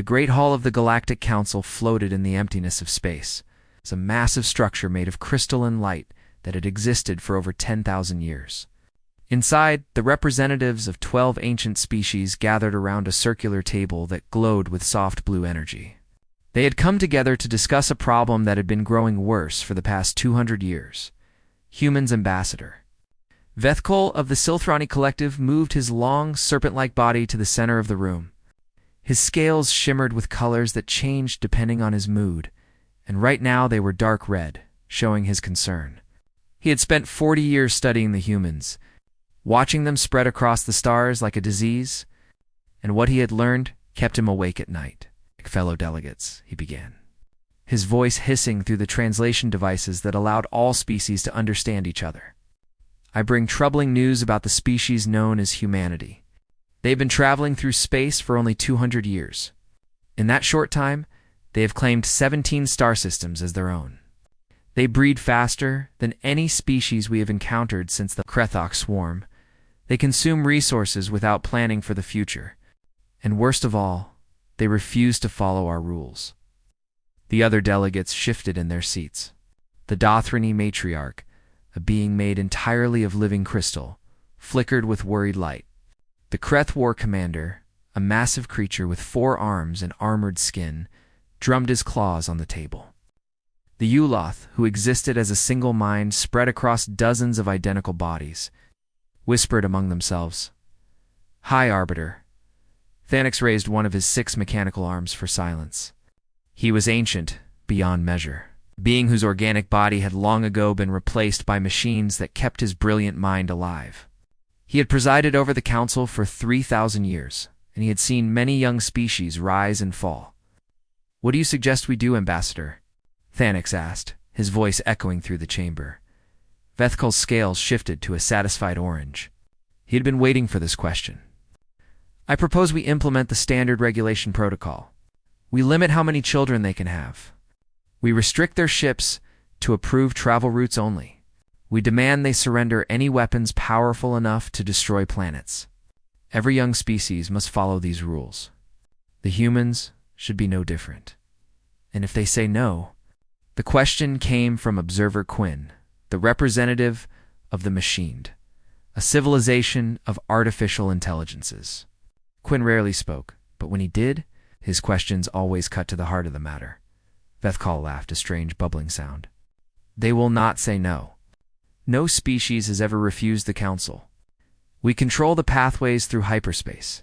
The Great Hall of the Galactic Council floated in the emptiness of space. It was a massive structure made of crystalline light that had existed for over 10,000 years. Inside, the representatives of 12 ancient species gathered around a circular table that glowed with soft blue energy. They had come together to discuss a problem that had been growing worse for the past 200 years. Humans' ambassador. Vethkol of the Silthrani Collective moved his long, serpent-like body to the center of the room. His scales shimmered with colors that changed depending on his mood, and right now they were dark red, showing his concern. He had spent 40 years studying the humans, watching them spread across the stars like a disease, and what he had learned kept him awake at night. "Fellow delegates," he began, his voice hissing through the translation devices that allowed all species to understand each other. "I bring troubling news about the species known as humanity. They've been traveling through space for only 200 years. In that short time, they have claimed 17 star systems as their own. They breed faster than any species we have encountered since the Krethok swarm. They consume resources without planning for the future. And worst of all, they refuse to follow our rules." The other delegates shifted in their seats. The Dothrani matriarch, a being made entirely of living crystal, flickered with worried light. The Kreth War commander, a massive creature with 4 arms and armored skin, drummed his claws on the table. The Uloth, who existed as a single mind spread across dozens of identical bodies, whispered among themselves, "High Arbiter." Thanix raised one of his 6 mechanical arms for silence. He was ancient, beyond measure, a being whose organic body had long ago been replaced by machines that kept his brilliant mind alive. He had presided over the council for 3,000 years, and he had seen many young species rise and fall. "What do you suggest we do, Ambassador?" Thanix asked, his voice echoing through the chamber. Vethkol's scales shifted to a satisfied orange. He had been waiting for this question. "I propose we implement the standard regulation protocol. We limit how many children they can have. We restrict their ships to approved travel routes only. We demand they surrender any weapons powerful enough to destroy planets. Every young species must follow these rules. The humans should be no different. And if they say no..." The question came from Observer Quinn, the representative of the Machined, a civilization of artificial intelligences. Quinn rarely spoke, but when he did, his questions always cut to the heart of the matter. Vethkol laughed, a strange bubbling sound. "They will not say no. No species has ever refused the council. We control the pathways through hyperspace.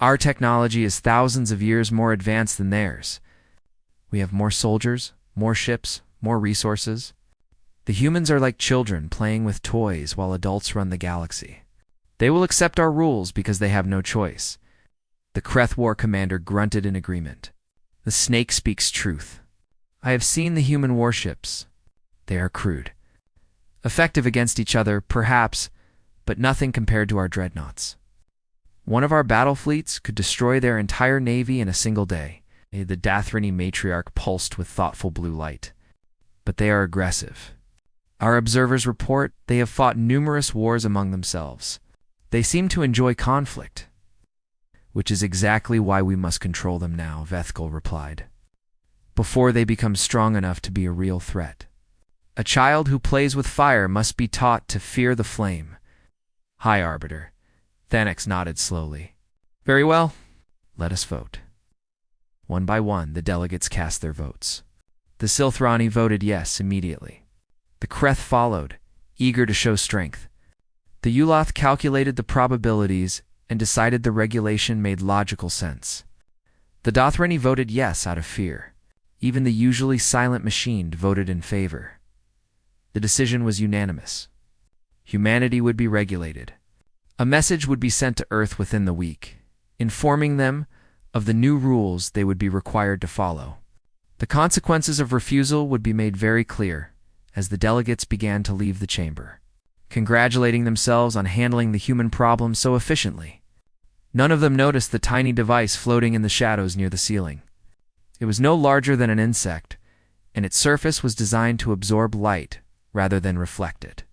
Our technology is thousands of years more advanced than theirs. We have more soldiers, more ships, more resources. The humans are like children playing with toys while adults run the galaxy. They will accept our rules because they have no choice." The Kreth War commander grunted in agreement. "The snake speaks truth. I have seen the human warships. They are crude. Effective against each other, perhaps, but nothing compared to our dreadnoughts. One of our battle fleets could destroy their entire navy in a single day." The Dothrani matriarch pulsed with thoughtful blue light. "But they are aggressive. Our observers report they have fought numerous wars among themselves. They seem to enjoy conflict." "Which is exactly why we must control them now," Vethkol replied, "before they become strong enough to be a real threat. A child who plays with fire must be taught to fear the flame." "High Arbiter." Thanix nodded slowly. "Very well. Let us vote." One by one, the delegates cast their votes. The Silthrani voted yes immediately. The Kreth followed, eager to show strength. The Uloth calculated the probabilities and decided the regulation made logical sense. The Dothrani voted yes out of fear. Even the usually silent Machined voted in favor. The decision was unanimous. Humanity would be regulated. A message would be sent to Earth within the week, informing them of the new rules they would be required to follow. The consequences of refusal would be made very clear as the delegates began to leave the chamber, congratulating themselves on handling the human problem so efficiently. None of them noticed the tiny device floating in the shadows near the ceiling. It was no larger than an insect, and its surface was designed to absorb light rather than reflect it.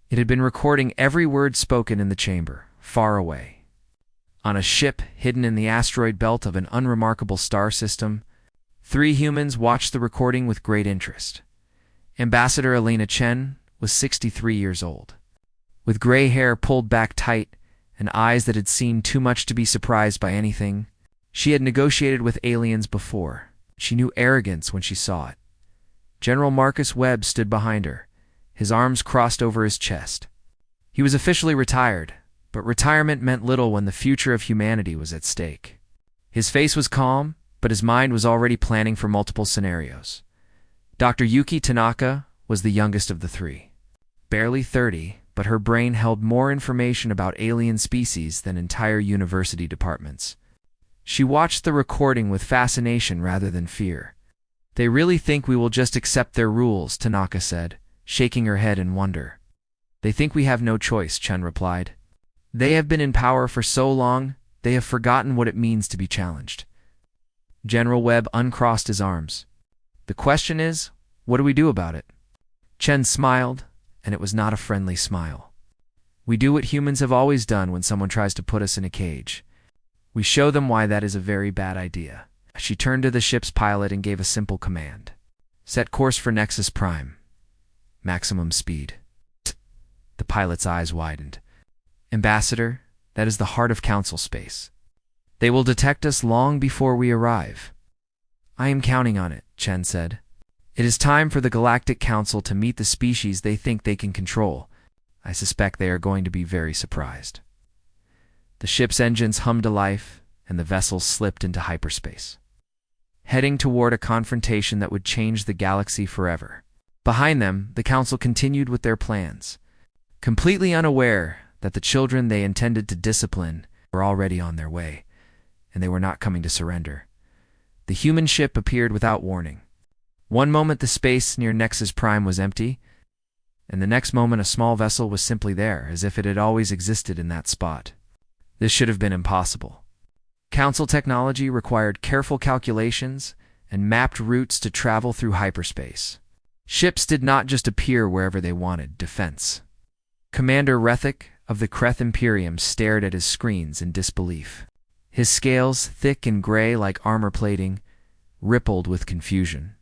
It had been recording every word spoken in the chamber, far away. On a ship hidden in the asteroid belt of an unremarkable star system, 3 humans watched the recording with great interest. Ambassador Elena Chen was 63 years old. With gray hair pulled back tight and eyes that had seen too much to be surprised by anything, she had negotiated with aliens before. She knew arrogance when she saw it. General Marcus Webb stood behind her, his arms crossed over his chest. He was officially retired, but retirement meant little when the future of humanity was at stake. His face was calm, but his mind was already planning for multiple scenarios. Dr. Yuki Tanaka was the youngest of the 3. Barely 30, but her brain held more information about alien species than entire university departments. She watched the recording with fascination rather than fear. "They really think we will just accept their rules," Tanaka said, shaking her head in wonder. "They think we have no choice," Chen replied. "They have been in power for so long, they have forgotten what it means to be challenged." General Webb uncrossed his arms. "The question is, what do we do about it?" Chen smiled, and it was not a friendly smile. "We do what humans have always done when someone tries to put us in a cage. We show them why that is a very bad idea." She turned to the ship's pilot and gave a simple command. "Set course for Nexus Prime. Maximum speed." The pilot's eyes widened. "Ambassador, that is the heart of Council space. They will detect us long before we arrive." "I am counting on it," Chen said. "It is time for the Galactic Council to meet the species they think they can control. I suspect they are going to be very surprised." The ship's engines hummed to life, and the vessel slipped into hyperspace, heading toward a confrontation that would change the galaxy forever. Behind them, the Council continued with their plans, completely unaware that the children they intended to discipline were already on their way, and they were not coming to surrender. The human ship appeared without warning. One moment the space near Nexus Prime was empty, and the next moment a small vessel was simply there, as if it had always existed in that spot. This should have been impossible. Council technology required careful calculations and mapped routes to travel through hyperspace. Ships did not just appear wherever they wanted. Defense. Commander Rethik of the Kreth Imperium stared at his screens in disbelief. His scales, thick and gray like armor plating, rippled with confusion.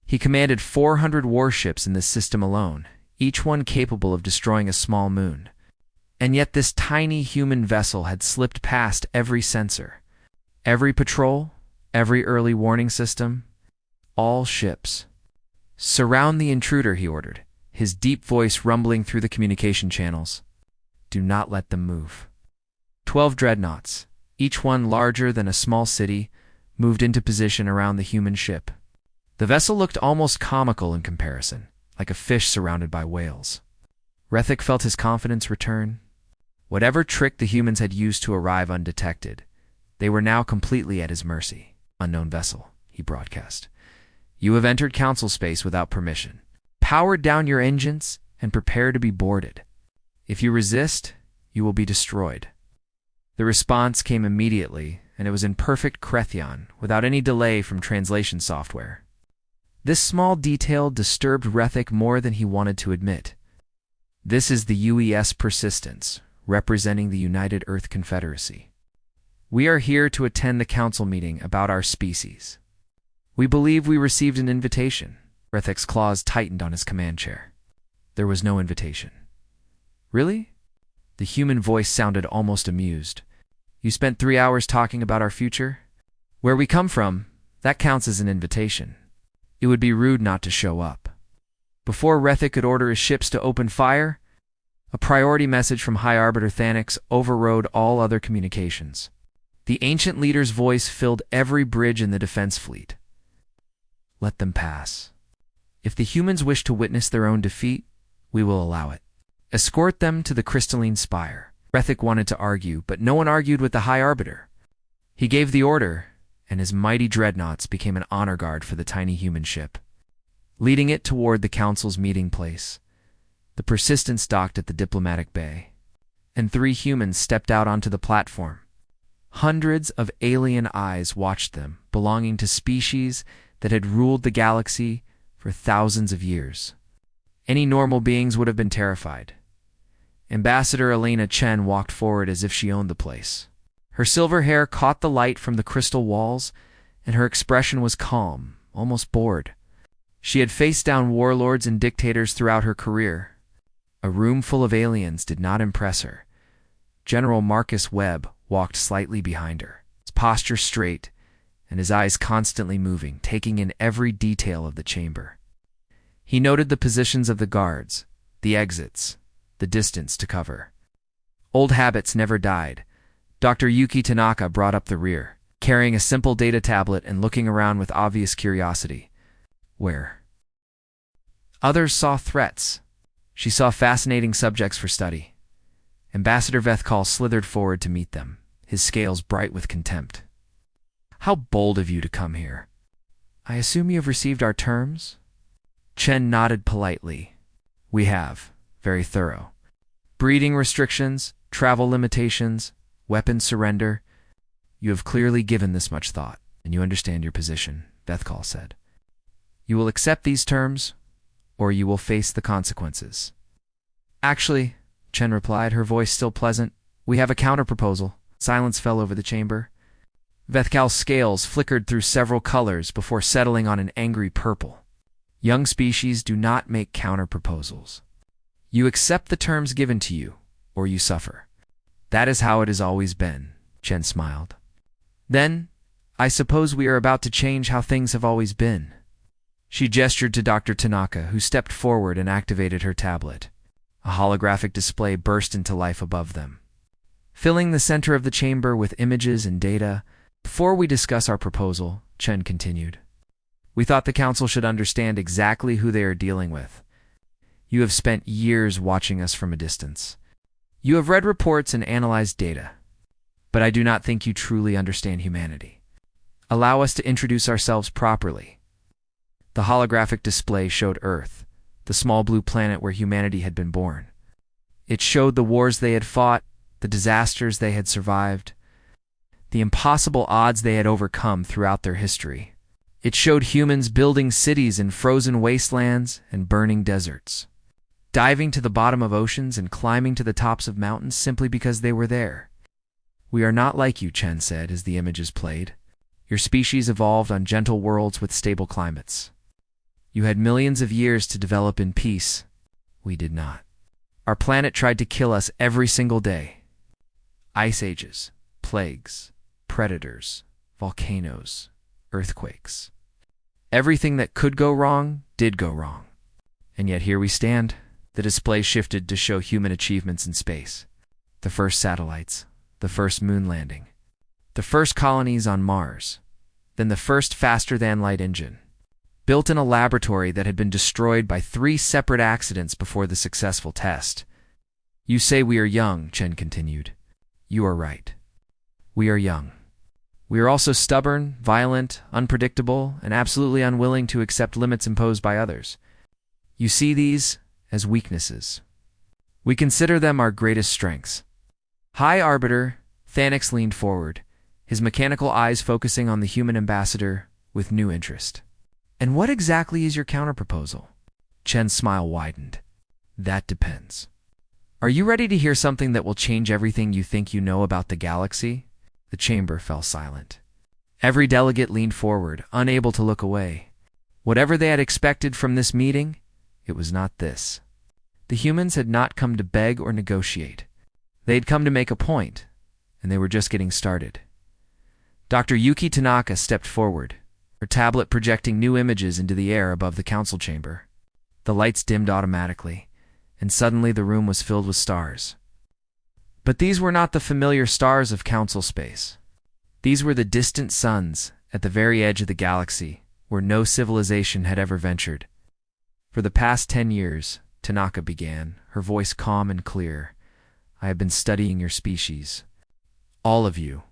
He commanded 400 warships in this system alone, each one capable of destroying a small moon. And yet this tiny human vessel had slipped past every sensor, every patrol, every early warning system, all ships. "Surround the intruder," he ordered, his deep voice rumbling through the communication channels. "Do not let them move." 12 dreadnoughts, each one larger than a small city, moved into position around the human ship. The vessel looked almost comical in comparison, like a fish surrounded by whales. Rethik felt his confidence return. Whatever trick the humans had used to arrive undetected, they were now completely at his mercy. "Unknown vessel," he broadcast. "You have entered Council space without permission. Power down your engines and prepare to be boarded. If you resist, you will be destroyed." The response came immediately, and it was in perfect Krethian, without any delay from translation software. This small detail disturbed Rethik more than he wanted to admit. "This is the UES Persistence, representing the United Earth Confederacy. We are here to attend the council meeting about our species. We believe we received an invitation." Rethik's claws tightened on his command chair. "There was no invitation." "Really?" The human voice sounded almost amused. "You spent 3 hours talking about our future? Where we come from, that counts as an invitation. It would be rude not to show up." Before Rethik could order his ships to open fire, a priority message from High Arbiter Thanix overrode all other communications. The ancient leader's voice filled every bridge in the defense fleet. "Let them pass. If the humans wish to witness their own defeat, we will allow it. Escort them to the crystalline spire." Rethik wanted to argue, but no one argued with the High Arbiter. He gave the order, and his mighty dreadnoughts became an honor guard for the tiny human ship. Leading it toward the Council's meeting place, the Persistence docked at the diplomatic bay, and 3 humans stepped out onto the platform. Hundreds of alien eyes watched them, belonging to species that had ruled the galaxy for thousands of years. Any normal beings would have been terrified. Ambassador Elena Chen walked forward as if she owned the place. Her silver hair caught the light from the crystal walls, and her expression was calm, almost bored. She had faced down warlords and dictators throughout her career. A room full of aliens did not impress her. General Marcus Webb walked slightly behind her, his posture straight, and his eyes constantly moving, taking in every detail of the chamber. He noted the positions of the guards, the exits, the distance to cover. Old habits never died. Dr. Yuki Tanaka brought up the rear, carrying a simple data tablet and looking around with obvious curiosity. Where? Others saw threats. She saw fascinating subjects for study. Ambassador Vethkal slithered forward to meet them, his scales bright with contempt. How bold of you to come here. I assume you have received our terms? Chen nodded politely. We have. Very thorough. Breeding restrictions, travel limitations, weapon surrender. You have clearly given this much thought, and you understand your position, Vethkal said. You will accept these terms, or you will face the consequences. Actually, Chen replied, her voice still pleasant, we have a counterproposal. Silence fell over the chamber. Vethkal's scales flickered through several colors before settling on an angry purple. Young species do not make counterproposals. You accept the terms given to you, or you suffer. That is how it has always been, Chen smiled. Then, I suppose we are about to change how things have always been. She gestured to Dr. Tanaka, who stepped forward and activated her tablet. A holographic display burst into life above them, filling the center of the chamber with images and data. Before we discuss our proposal, Chen continued, we thought the council should understand exactly who they are dealing with. You have spent years watching us from a distance. You have read reports and analyzed data, but I do not think you truly understand humanity. Allow us to introduce ourselves properly. The holographic display showed Earth, the small blue planet where humanity had been born. It showed the wars they had fought, the disasters they had survived, the impossible odds they had overcome throughout their history. It showed humans building cities in frozen wastelands and burning deserts, diving to the bottom of oceans and climbing to the tops of mountains simply because they were there. We are not like you, Chen said as the images played. Your species evolved on gentle worlds with stable climates. You had millions of years to develop in peace. We did not. Our planet tried to kill us every single day. Ice ages, plagues, predators, volcanoes, earthquakes. Everything that could go wrong did go wrong. And yet here we stand. The display shifted to show human achievements in space. The first satellites, the first moon landing, the first colonies on Mars, then the first faster-than-light engine, built in a laboratory that had been destroyed by 3 separate accidents before the successful test. You say we are young, Chen continued. You are right. We are young. We are also stubborn, violent, unpredictable, and absolutely unwilling to accept limits imposed by others. You see these as weaknesses. We consider them our greatest strengths. High Arbiter, Thanix leaned forward, his mechanical eyes focusing on the human ambassador with new interest. And what exactly is your counterproposal? Chen's smile widened. That depends. Are you ready to hear something that will change everything you think you know about the galaxy? The chamber fell silent. Every delegate leaned forward, unable to look away. Whatever they had expected from this meeting, it was not this. The humans had not come to beg or negotiate. They had come to make a point, and they were just getting started. Dr. Yuki Tanaka stepped forward, her tablet projecting new images into the air above the council chamber. The lights dimmed automatically, and suddenly the room was filled with stars. But these were not the familiar stars of council space. These were the distant suns at the very edge of the galaxy, where no civilization had ever ventured. For the past 10 years, Tanaka began, her voice calm and clear, I have been studying your species. All of you.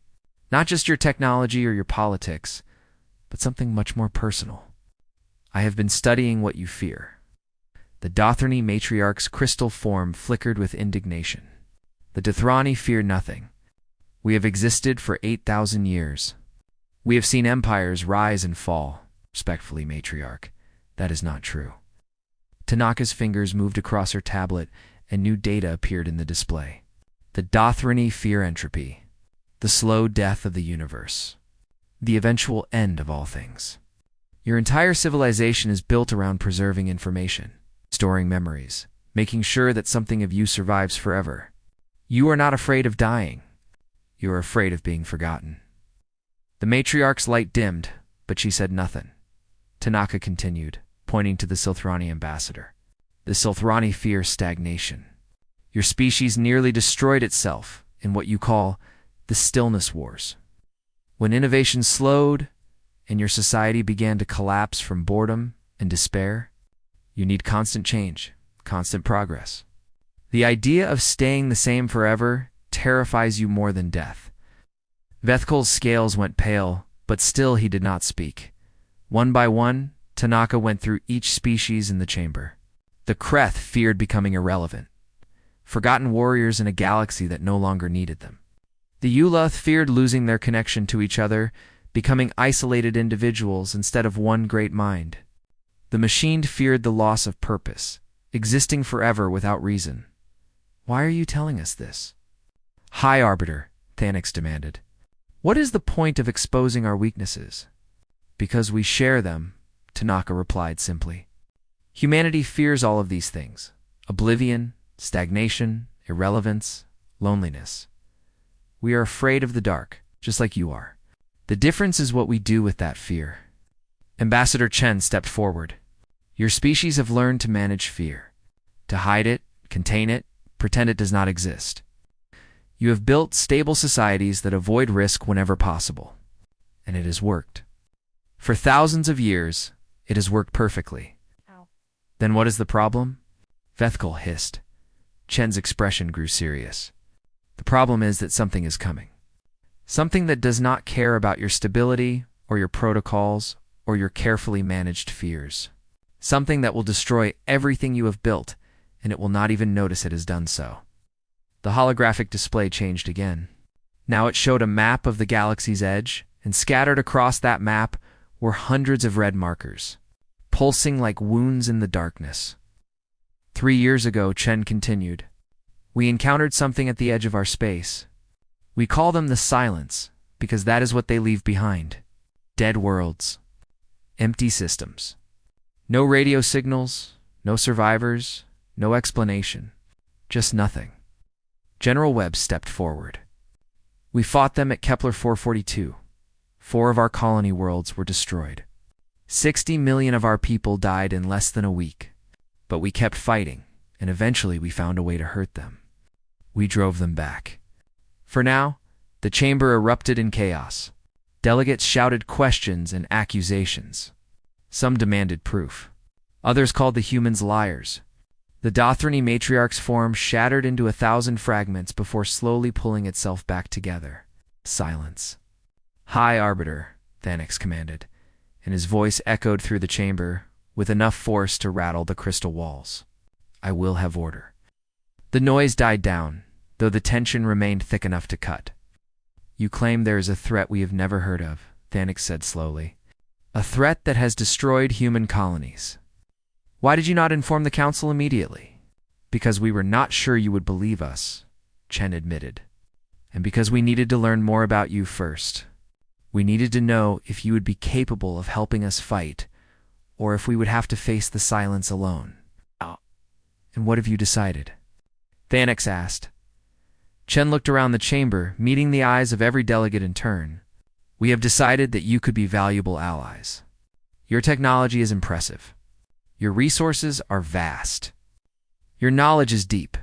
Not just your technology or your politics, but something much more personal. I have been studying what you fear. The Dothrani matriarch's crystal form flickered with indignation. The Dothrani fear nothing. We have existed for 8,000 years. We have seen empires rise and fall. Respectfully, matriarch, that is not true. Tanaka's fingers moved across her tablet, and new data appeared in the display. The Dothrani fear entropy. the slow death of the universe, the eventual end of all things. Your entire civilization is built around preserving information, storing memories, making sure that something of you survives forever. You are not afraid of dying. You are afraid of being forgotten. The matriarch's light dimmed, but she said nothing. Tanaka continued, pointing to the Silthrani ambassador. The Silthrani fear stagnation. Your species nearly destroyed itself in what you call the Stillness Wars. When innovation slowed and your society began to collapse from boredom and despair, you need constant change, constant progress. The idea of staying the same forever terrifies you more than death. Vethkel's scales went pale, but still he did not speak. One by one, Tanaka went through each species in the chamber. The Kreth feared becoming irrelevant, forgotten warriors in a galaxy that no longer needed them. The Uluth feared losing their connection to each other, becoming isolated individuals instead of one great mind. The Machined feared the loss of purpose, existing forever without reason. Why are you telling us this? High Arbiter, Thanix demanded. What is the point of exposing our weaknesses? Because we share them, Tanaka replied simply. Humanity fears all of these things: oblivion, stagnation, irrelevance, loneliness. We are afraid of the dark, just like you are. The difference is what we do with that fear. Ambassador Chen stepped forward. Your species have learned to manage fear, to hide it, contain it, pretend it does not exist. You have built stable societies that avoid risk whenever possible, and it has worked. For thousands of years, it has worked perfectly. Ow. Then what is the problem? Vethkel hissed. Chen's expression grew serious. The problem is that something is coming. Something that does not care about your stability or your protocols or your carefully managed fears. Something that will destroy everything you have built, and it will not even notice it has done so. The holographic display changed again. Now it showed a map of the galaxy's edge, and scattered across that map were hundreds of red markers, pulsing like wounds in the darkness. 3 years ago, Chen continued, we encountered something at the edge of our space. We call them the Silence, because that is what they leave behind. Dead worlds. Empty systems. No radio signals, no survivors, no explanation. Just nothing. General Webb stepped forward. We fought them at Kepler 442. 4 of our colony worlds were destroyed. 60 million of our people died in less than a week. But we kept fighting, and eventually we found a way to hurt them. We drove them back. For now, the chamber erupted in chaos. Delegates shouted questions and accusations. Some demanded proof. Others called the humans liars. The Dothrani matriarch's form shattered into 1,000 fragments before slowly pulling itself back together. Silence. High Arbiter, Thanix commanded, and his voice echoed through the chamber with enough force to rattle the crystal walls. I will have order. The noise died down, though the tension remained thick enough to cut. You claim there is a threat we have never heard of, Thanix said slowly. A threat that has destroyed human colonies. Why did you not inform the council immediately? Because we were not sure you would believe us, Chen admitted. And because we needed to learn more about you first. We needed to know if you would be capable of helping us fight, or if we would have to face the Silence alone. And what have you decided? Thanix asked. Chen looked around the chamber, meeting the eyes of every delegate in turn. We have decided that you could be valuable allies. Your technology is impressive. Your resources are vast. Your knowledge is deep,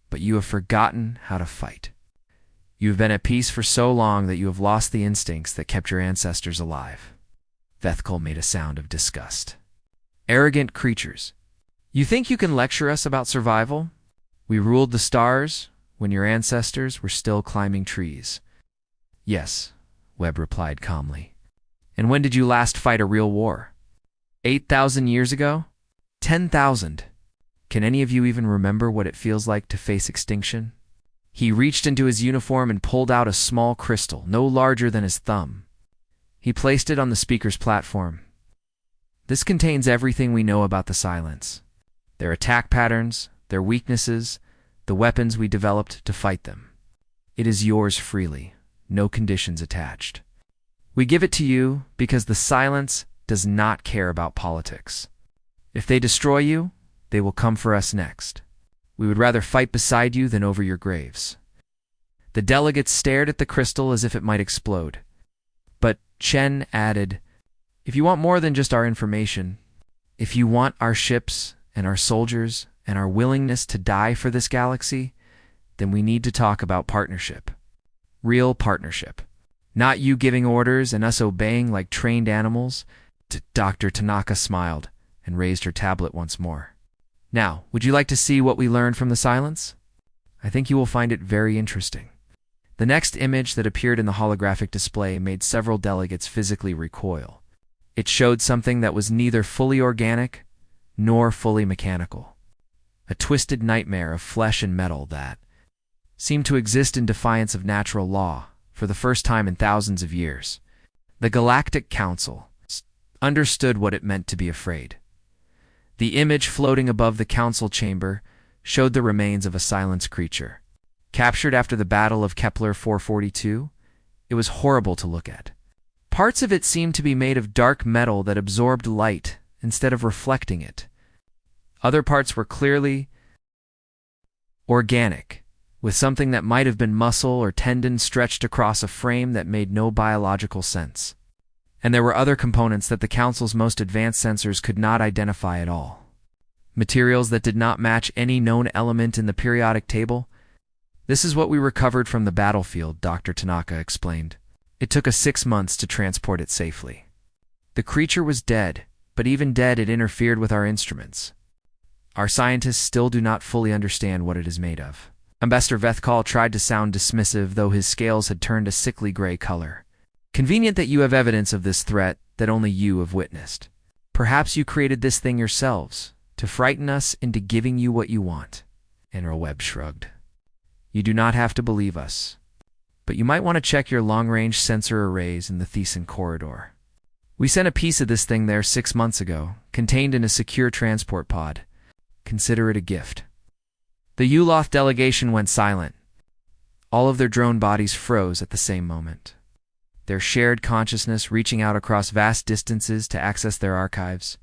but you have forgotten how to fight. You have been at peace for so long that you have lost the instincts that kept your ancestors alive. Vethkel made a sound of disgust. Arrogant creatures. You think you can lecture us about survival? We ruled the stars when your ancestors were still climbing trees. Yes, Webb replied calmly. And when did you last fight a real war? 8,000 years ago? 10,000. Can any of you even remember what it feels like to face extinction? He reached into his uniform and pulled out a small crystal, no larger than his thumb. He placed it on the speaker's platform. This contains everything we know about the Silence. Their attack patterns, their weaknesses, the weapons we developed to fight them. It is yours freely, no conditions attached. We give it to you because the silence does not care about politics. If they destroy you, they will come for us next. We would rather fight beside you than over your graves. The delegates stared at the crystal as if it might explode. But Chen added, "If you want more than just our information, if you want our ships and our soldiers and our willingness to die for this galaxy, then we need to talk about partnership. Real partnership. Not you giving orders and us obeying like trained animals." Dr. Tanaka smiled and raised her tablet once more. "Now, would you like to see what we learned from the silence? I think you will find it very interesting." The next image that appeared in the holographic display made several delegates physically recoil. It showed something that was neither fully organic nor fully mechanical. A twisted nightmare of flesh and metal that seemed to exist in defiance of natural law for the first time in thousands of years. The Galactic Council understood what it meant to be afraid. The image floating above the council chamber showed the remains of a silenced creature. Captured after the Battle of Kepler 442, it was horrible to look at. Parts of it seemed to be made of dark metal that absorbed light instead of reflecting it. Other parts were clearly organic, with something that might have been muscle or tendon stretched across a frame that made no biological sense. And there were other components that the Council's most advanced sensors could not identify at all. Materials that did not match any known element in the periodic table. "This is what we recovered from the battlefield," Dr. Tanaka explained. "It took us 6 months to transport it safely. The creature was dead, but even dead it interfered with our instruments. Our scientists still do not fully understand what it is made of." Ambassador Vethkal tried to sound dismissive, though his scales had turned a sickly gray color. "Convenient that you have evidence of this threat that only you have witnessed. Perhaps you created this thing yourselves, to frighten us into giving you what you want." Enral Webb shrugged. "You do not have to believe us, but you might want to check your long-range sensor arrays in the Thesan corridor. We sent a piece of this thing there 6 months ago, contained in a secure transport pod. Consider it a gift." The Uloth delegation went silent. All of their drone bodies froze at the same moment, their shared consciousness reaching out across vast distances to access their archives.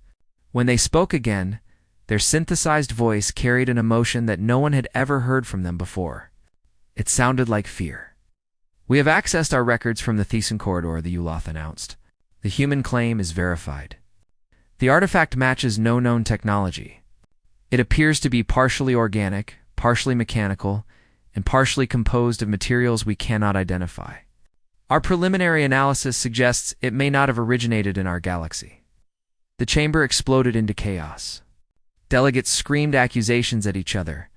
When they spoke again, their synthesized voice carried an emotion that no one had ever heard from them before. It sounded like fear. "We have accessed our records from the Thesan corridor," the Uloth announced. "The human claim is verified. The artifact matches no known technology. It appears to be partially organic, partially mechanical, and partially composed of materials we cannot identify. Our preliminary analysis suggests it may not have originated in our galaxy." The chamber exploded into chaos. Delegates screamed accusations at each other.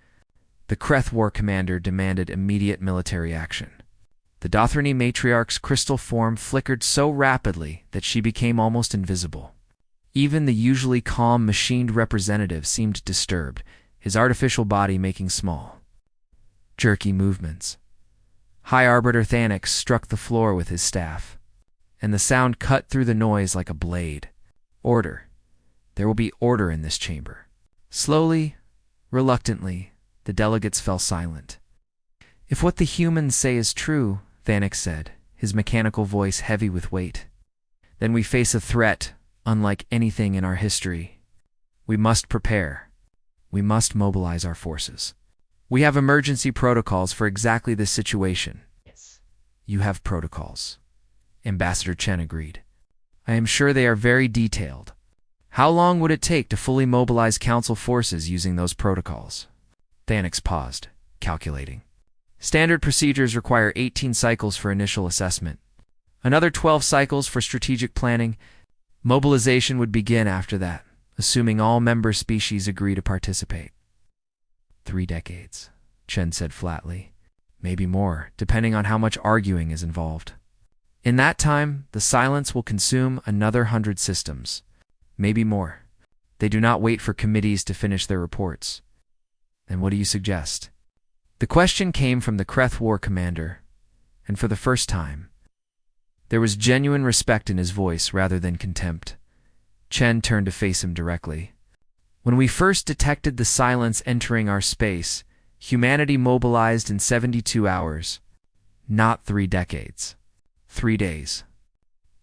The Kreth War commander demanded immediate military action. The Dothrani matriarch's crystal form flickered so rapidly that she became almost invisible. Even the usually calm machined representative seemed disturbed, his artificial body making small, jerky movements. High Arbiter Thanix struck the floor with his staff, and the sound cut through the noise like a blade. "Order. There will be order in this chamber." Slowly, reluctantly, the delegates fell silent. "If what the humans say is true," Thanix said, his mechanical voice heavy with weight, "then we face a threat unlike anything in our history. We must prepare. We must mobilize our forces. We have emergency protocols for exactly this situation." "Yes, you have protocols," Ambassador Chen agreed. "I am sure they are very detailed. How long would it take to fully mobilize Council forces using those protocols?" Thanix paused, calculating. "Standard procedures require 18 cycles for initial assessment. Another 12 cycles for strategic planning. Mobilization would begin after that, assuming all member species agree to participate." 3 decades, Chen said flatly. "Maybe more, depending on how much arguing is involved. In that time, the silence will consume another 100 systems. Maybe more. They do not wait for committees to finish their reports." "Then what do you suggest?" The question came from the Kreth War commander, and for the first time, there was genuine respect in his voice rather than contempt. Chen turned to face him directly. "When we first detected the silence entering our space, humanity mobilized in 72 hours. Not 3 decades. 3 days.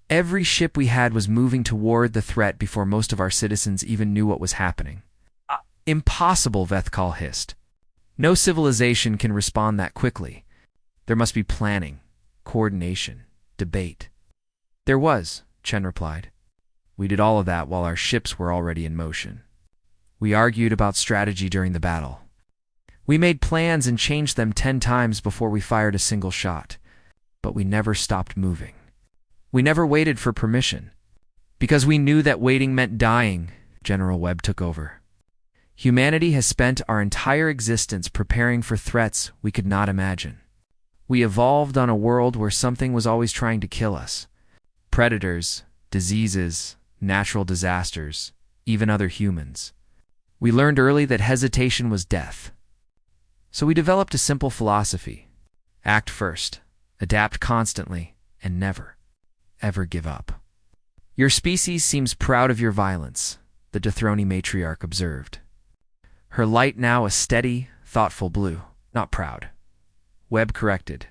Every ship we had was moving toward the threat before most of our citizens even knew what was happening. Impossible, Vethkal hissed. No civilization can respond that quickly. There must be planning, coordination, debate. There was, Chen replied. We did all of that while our ships were already in motion. We argued about strategy during the battle. We made plans and changed them 10 times before we fired a single shot. But we never stopped moving. We never waited for permission. Because we knew that waiting meant dying, General Webb took over. Humanity has spent our entire existence preparing for threats we could not imagine. We evolved on a world where something was always trying to kill us. Predators, diseases, natural disasters, even other humans. We learned early that hesitation was death. So we developed a simple philosophy. Act first, adapt constantly, and never, ever give up. Your species seems proud of your violence, the Dethroni matriarch observed. Her light now a steady, thoughtful blue. Not proud. Webb corrected.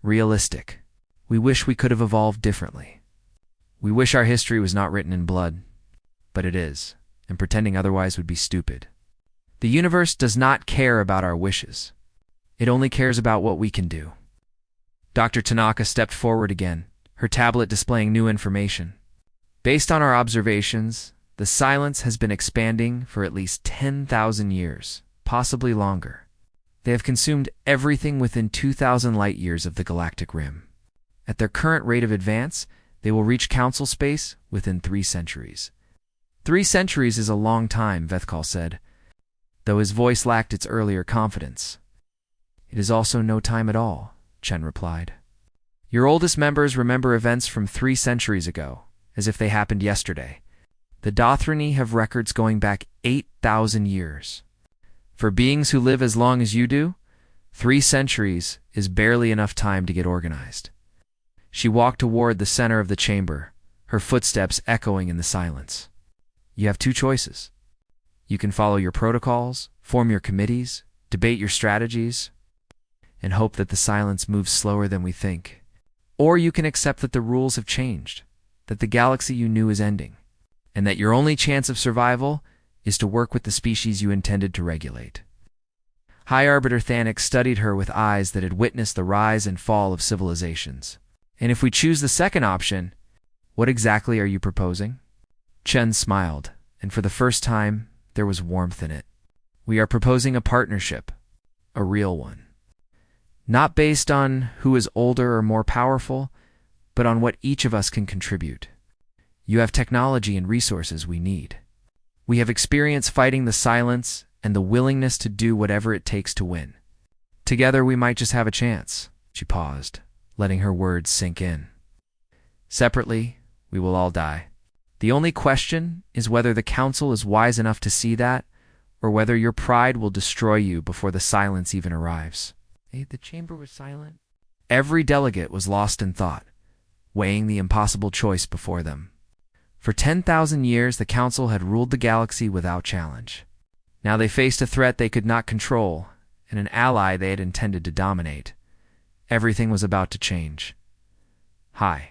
Realistic. We wish we could have evolved differently. We wish our history was not written in blood. But it is, and pretending otherwise would be stupid. The universe does not care about our wishes. It only cares about what we can do. Dr. Tanaka stepped forward again, her tablet displaying new information. Based on our observations, the silence has been expanding for at least 10,000 years, possibly longer. They have consumed everything within 2,000 light-years of the galactic rim. At their current rate of advance, they will reach council space within 3 centuries. 3 centuries is a long time, Vethkal said, though his voice lacked its earlier confidence. It is also no time at all, Chen replied. Your oldest members remember events from 3 centuries ago, as if they happened yesterday. The Dothrani have records going back 8,000 years. For beings who live as long as you do, 3 centuries is barely enough time to get organized. She walked toward the center of the chamber, her footsteps echoing in the silence. You have 2 choices. You can follow your protocols, form your committees, debate your strategies, and hope that the silence moves slower than we think. Or you can accept that the rules have changed, that the galaxy you knew is ending, and that your only chance of survival is to work with the species you intended to regulate. High Arbiter Thanik studied her with eyes that had witnessed the rise and fall of civilizations. And if we choose the second option, what exactly are you proposing? Chen smiled, and for the first time, there was warmth in it. We are proposing a partnership, a real one. Not based on who is older or more powerful, but on what each of us can contribute. You have technology and resources we need. We have experience fighting the silence and the willingness to do whatever it takes to win. Together we might just have a chance. She paused, letting her words sink in. Separately, we will all die. The only question is whether the Council is wise enough to see that, or whether your pride will destroy you before the silence even arrives. The chamber was silent. Every delegate was lost in thought, weighing the impossible choice before them. For 10,000 years, the Council had ruled the galaxy without challenge. Now they faced a threat they could not control, and an ally they had intended to dominate. Everything was about to change. Hi.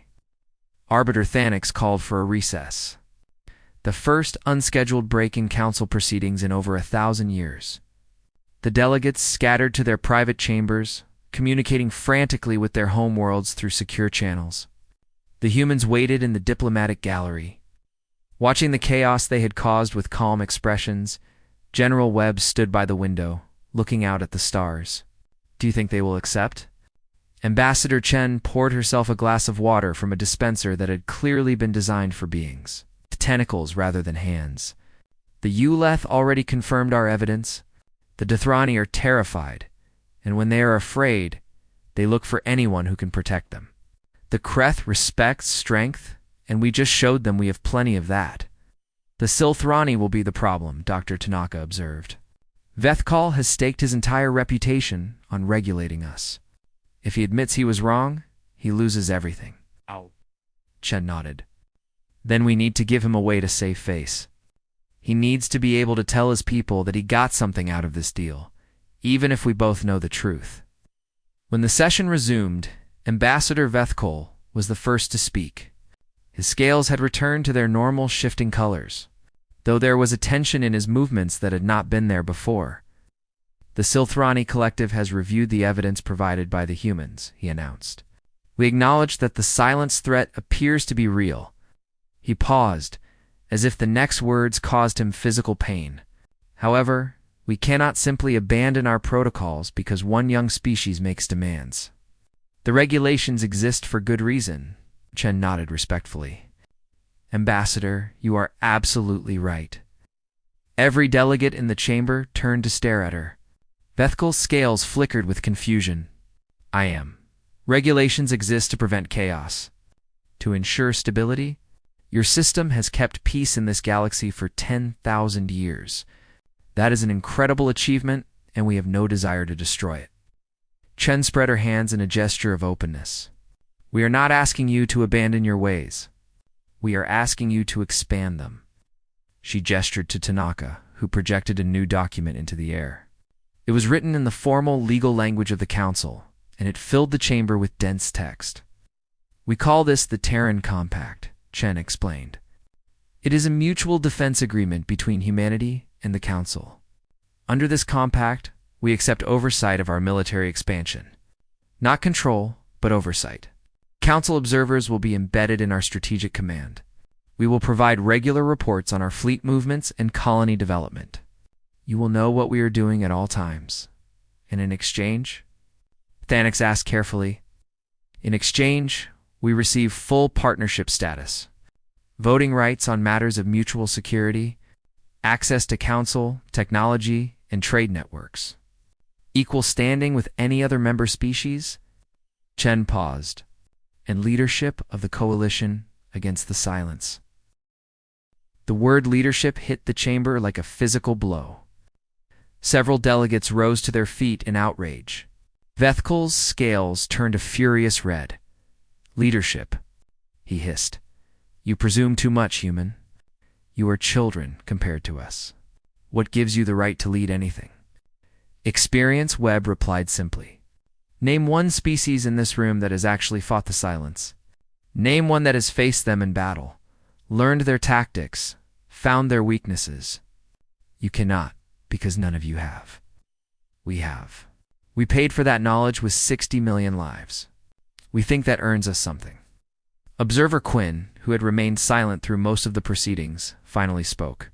Arbiter Thanix called for a recess. The first unscheduled break in Council proceedings in over 1,000 years. The delegates scattered to their private chambers, communicating frantically with their homeworlds through secure channels. The humans waited in the diplomatic gallery. Watching the chaos they had caused with calm expressions, General Webb stood by the window, looking out at the stars. Do you think they will accept? Ambassador Chen poured herself a glass of water from a dispenser that had clearly been designed for beings, tentacles rather than hands. The Uleth already confirmed our evidence. The Dethrani are terrified, and when they are afraid, they look for anyone who can protect them. The Kreth respects strength, and we just showed them we have plenty of that. The Silthrani will be the problem, Dr. Tanaka observed. Vethkal has staked his entire reputation on regulating us. If he admits he was wrong, he loses everything. Ow. Chen nodded. Then we need to give him a way to save face. He needs to be able to tell his people that he got something out of this deal, even if we both know the truth. When the session resumed, Ambassador Vethkol was the first to speak. His scales had returned to their normal shifting colors, though there was a tension in his movements that had not been there before. The Silthrani Collective has reviewed the evidence provided by the humans, he announced. We acknowledge that the silence threat appears to be real. He paused, as if the next words caused him physical pain. However, we cannot simply abandon our protocols because one young species makes demands. The regulations exist for good reason, Chen nodded respectfully. Ambassador, you are absolutely right. Every delegate in the chamber turned to stare at her. Vethkel's scales flickered with confusion. I am. Regulations exist to prevent chaos. To ensure stability, your system has kept peace in this galaxy for 10,000 years. That is an incredible achievement, and we have no desire to destroy it. Chen spread her hands in a gesture of openness. We are not asking you to abandon your ways. We are asking you to expand them. She gestured to Tanaka, who projected a new document into the air. It was written in the formal legal language of the Council, and it filled the chamber with dense text. We call this the Terran Compact, Chen explained. It is a mutual defense agreement between humanity and the Council. Under this compact, we accept oversight of our military expansion. Not control, but oversight. Council observers will be embedded in our strategic command. We will provide regular reports on our fleet movements and colony development. You will know what we are doing at all times. And in exchange? Thanix asked carefully. In exchange, we receive full partnership status, voting rights on matters of mutual security, access to council, technology, and trade networks. Equal standing with any other member species? Chen paused, and leadership of the coalition against the silence. The word leadership hit the chamber like a physical blow. Several delegates rose to their feet in outrage. Vethkel's scales turned a furious red. Leadership, he hissed. You presume too much, human. You are children compared to us. What gives you the right to lead anything? Experience, Webb replied simply. Name one species in this room that has actually fought the silence. Name one that has faced them in battle, learned their tactics, found their weaknesses. You cannot, because none of you have. We have. We paid for that knowledge with 60 million lives. We think that earns us something. Observer Quinn, who had remained silent through most of the proceedings, finally spoke.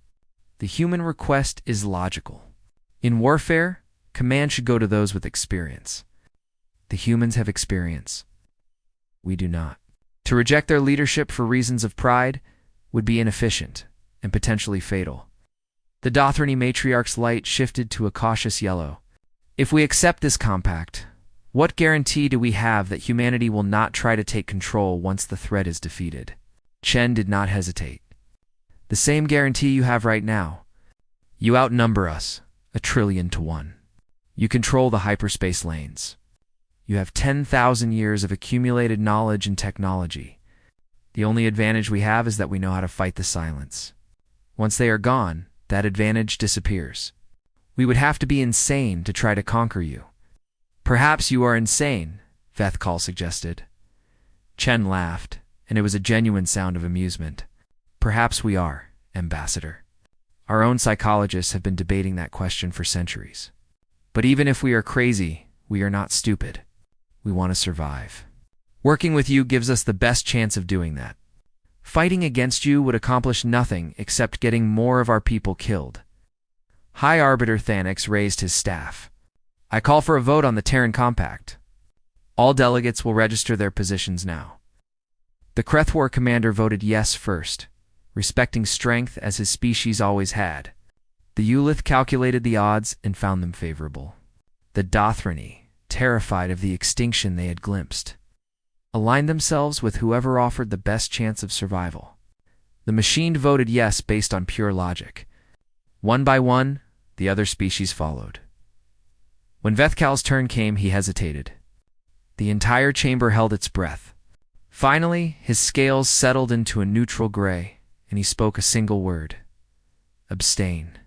The human request is logical. In warfare, command should go to those with experience. The humans have experience. We do not. To reject their leadership for reasons of pride would be inefficient and potentially fatal. The Dothrani matriarch's light shifted to a cautious yellow. If we accept this compact, what guarantee do we have that humanity will not try to take control once the threat is defeated? Chen did not hesitate. The same guarantee you have right now. You outnumber us, 1,000,000,000 to 1. You control the hyperspace lanes. You have 10,000 years of accumulated knowledge and technology. The only advantage we have is that we know how to fight the silence. Once they are gone, that advantage disappears. We would have to be insane to try to conquer you. Perhaps you are insane, Vethkal suggested. Chen laughed, and it was a genuine sound of amusement. Perhaps we are, Ambassador. Our own psychologists have been debating that question for centuries. But even if we are crazy, we are not stupid. We want to survive. Working with you gives us the best chance of doing that. Fighting against you would accomplish nothing except getting more of our people killed. High Arbiter Thanix raised his staff. I call for a vote on the Terran Compact. All delegates will register their positions now. The Krethwar commander voted yes first, respecting strength as his species always had. The Ulith calculated the odds and found them favorable. The Dothrani, terrified of the extinction they had glimpsed, aligned themselves with whoever offered the best chance of survival. The machine voted yes based on pure logic. One by one, the other species followed. When Vethkal's turn came, he hesitated. The entire chamber held its breath. Finally, his scales settled into a neutral gray, and he spoke a single word. Abstain.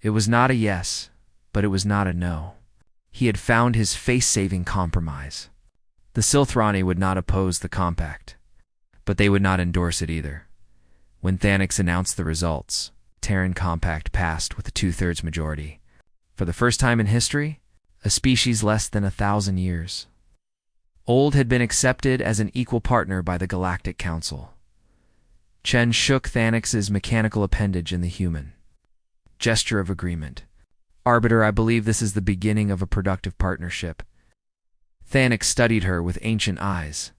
It was not a yes, but it was not a no. He had found his face-saving compromise. The Silthrani would not oppose the compact, but they would not endorse it either. When Thanix announced the results, Terran Compact passed with a 2/3 majority. For the first time in history, a species less than 1,000 years old had been accepted as an equal partner by the Galactic Council. Chen shook Thanix's mechanical appendage in the human gesture of agreement. Arbiter, I believe this is the beginning of a productive partnership. Thanix studied her with ancient eyes.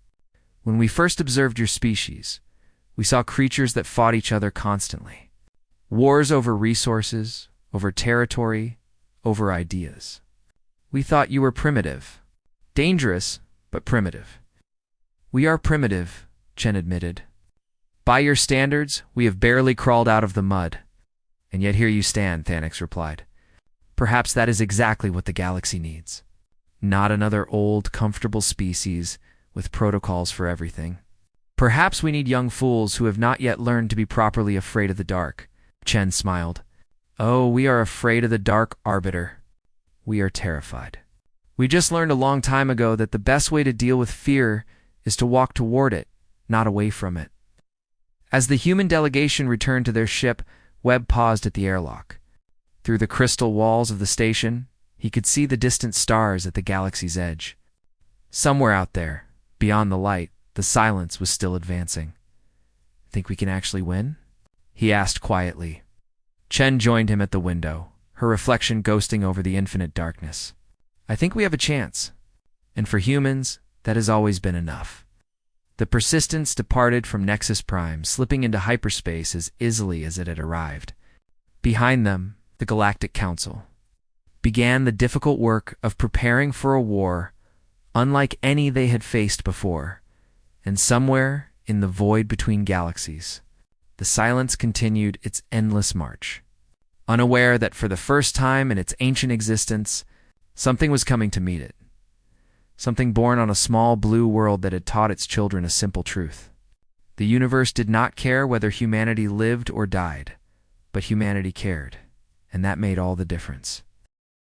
When we first observed your species, we saw creatures that fought each other constantly. Wars over resources, over territory, over ideas. We thought you were primitive. Dangerous, but primitive. We are primitive, Chen admitted. By your standards, we have barely crawled out of the mud. And yet here you stand, Thanix replied. Perhaps that is exactly what the galaxy needs. Not another old, comfortable species with protocols for everything. Perhaps we need young fools who have not yet learned to be properly afraid of the dark. Chen smiled. Oh, we are afraid of the dark, Arbiter. We are terrified. We just learned a long time ago that the best way to deal with fear is to walk toward it, not away from it. As the human delegation returned to their ship, Webb paused at the airlock. Through the crystal walls of the station, he could see the distant stars at the galaxy's edge. Somewhere out there, beyond the light, the silence was still advancing. Think we can actually win? He asked quietly. Chen joined him at the window, her reflection ghosting over the infinite darkness. I think we have a chance. And for humans, that has always been enough. The Persistence departed from Nexus Prime, slipping into hyperspace as easily as it had arrived. Behind them, the Galactic Council began the difficult work of preparing for a war unlike any they had faced before. And somewhere in the void between galaxies, the silence continued its endless march, unaware that for the first time in its ancient existence, something was coming to meet it. Something born on a small blue world that had taught its children a simple truth. The universe did not care whether humanity lived or died, but humanity cared, and that made all the difference.